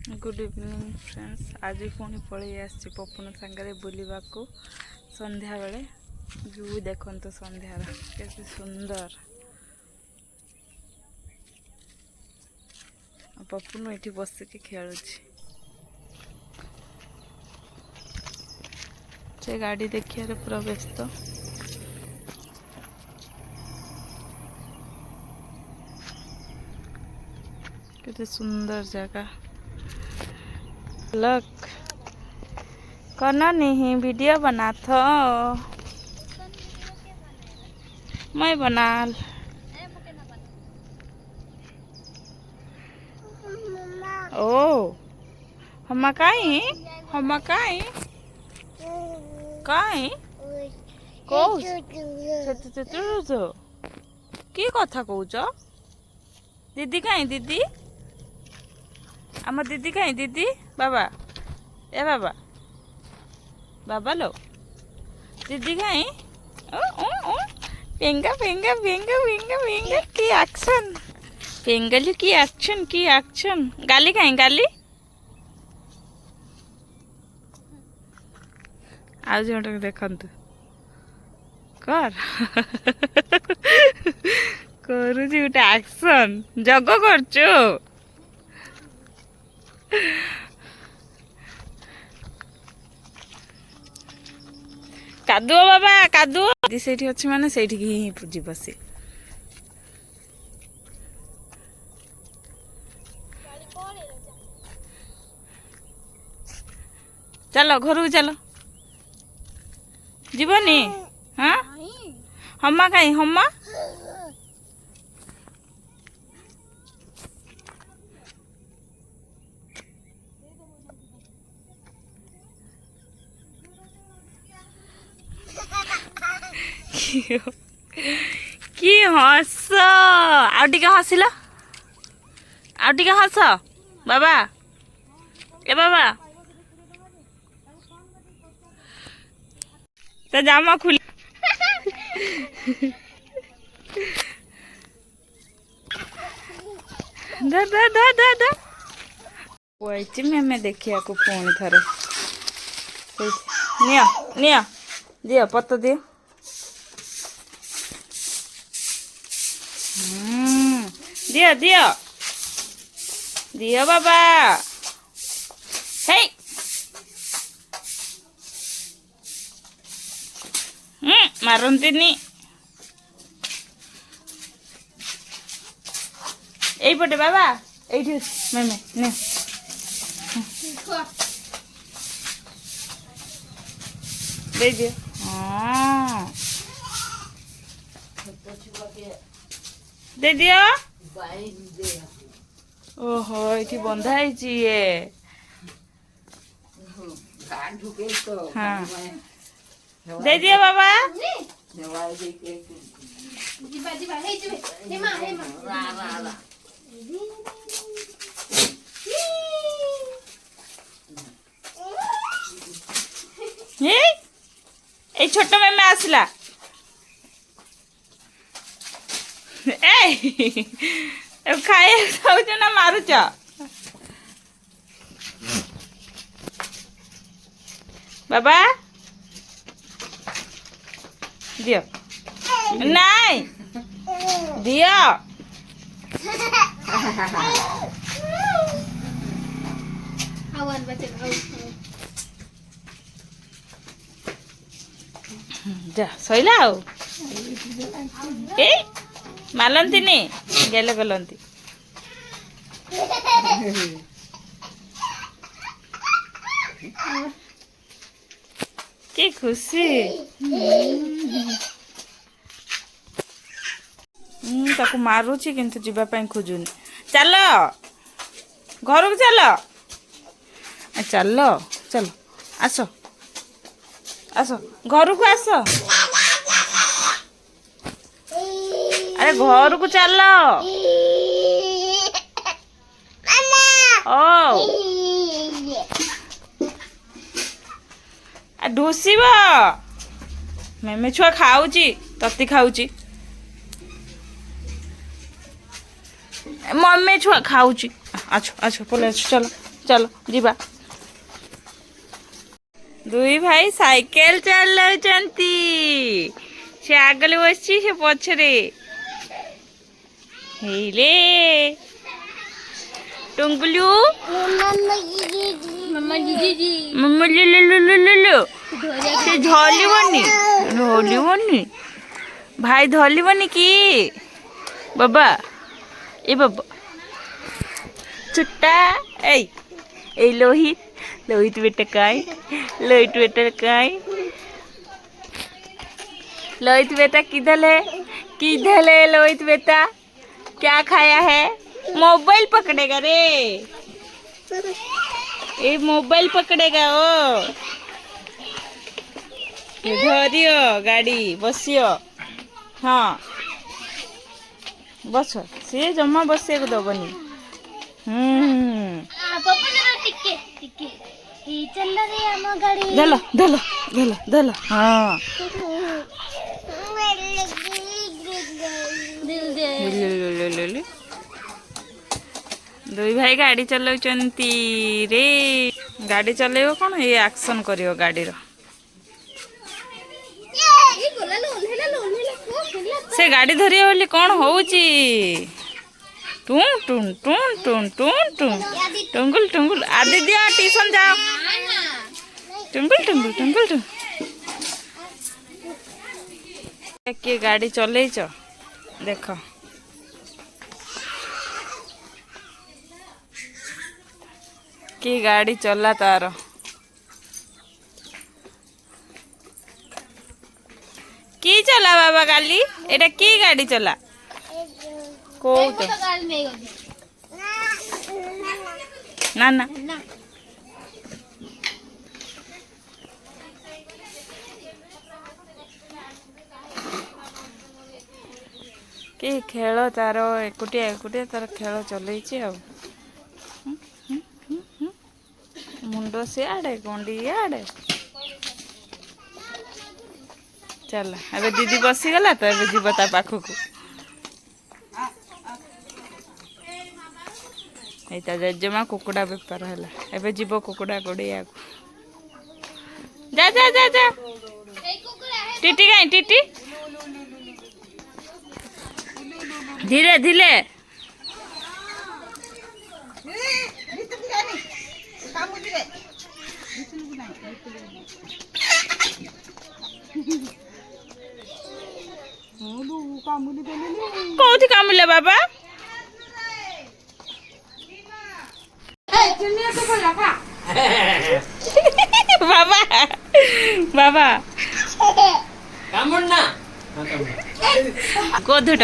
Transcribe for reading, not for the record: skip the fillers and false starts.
Good evening friends. आज पुणी पलि आसी पपन सांगे बुलवा को संध्या बेले व्यू देखते संध्यार केते सुंदर। पपन ये बसिक खेलु से गाड़ी देखिए पूरा व्यस्त। केते सुंदर जगह। लक करना नहीं वीडियो बना था मैं बनाल। ओ हम काई की कथा कौच दीदी कहीं दीदी आम दीदी कहीं दीदी बाबा ए बाबा बाबा लो दीदी कहीं पेंगा पेंगा पेंगा पेंगा पेंगा की एक्शन पेंगलू की एक्शन गाली कहीं गाली आज जोटा देखंतु कर करूची गोटे एक्शन जग करचु कादुओ बाबा कादुओ दीदी सेठी अच्छी माने सेठी ही जीव सी। चलो घर को चलो जीवनी हाँ हम्मा कहीं हम्मा कि हस आउ टिके हसिल आउ टिके हस बाबा ए बाबा तो जामा खुली दा दा दा दा दा वही मैं देखिया को पुणी थरे निया निया दियो पत्ता दियो दियो दियो दियो बाबा हे मारंतीनी यही पटे बाबा ये मैं ने दे दियो हाँ दे दियो ओहो ये बंधा है हाँ दे दियो बाबा ए छोट में आसला खाए खाऊच ना मारुच बाबा दियो नहीं दियो जा सैला ए मालती गेले गलती कि खुशी ताको मारुची किंतु जीवाई खोजुनी चल घर को चल चल चल आस आस घर को आस अरे घर को चल ओ ढोसीब मेमे छुआ खाऊची तती खाऊची मम्मी छुआ खाऊची अच्छो अच्छो पले चलो चलो जीवा दुई भाई साइकेल चलाउछंती से आगले बसची से पछरे हेले टुंगलू मम्मा लुलुलुलुलु से धलिबनी भाई धलिबनी कि बाबा ए बाबा छुट्टा ए लोहित बेटा काय लोहित बेटा किधर है लोहित बेटा क्या खाया है मोबाइल पकड़ेगा रे ये मोबाइल पकड़ेगा ओ धरियो गाड़ी बसियो हाँ बस सी जमा बसे को दबनी धल हाँ दुई भाई गाड़ी चलाउछंती रे गाड़ी चलेबो कौन ये एक्शन करियो गाड़ी रो से गाड़ी धरियो बोली कौन होउची टूं टूं टूं टूं टूं टूं टुंगुल टुंगुल आदि दिया ट्यूशन जाओ टुंगुल टुंगुल टुंगुल टुं के गाड़ी चलेइछ देख कि गाड़ी चला तार की चला बाबा गाली एटा की गाड़ी चला को ना ना कि खेल तार एकुटिया तार खेल चलैछि आ मुंड सियाड़े गोंडी इयाड़े चल अबे दीदी बसीगला तो ए जीव ता पाखक एटा जेजेमा कुकुड़ा बेपार है एबे जीव कुकुड़ा गोड़िया जा जा जा जा टीटी कहीं टीटी धीरे धीरे कौन कामुले बाबा बाबा बाबा कामुना गोधुट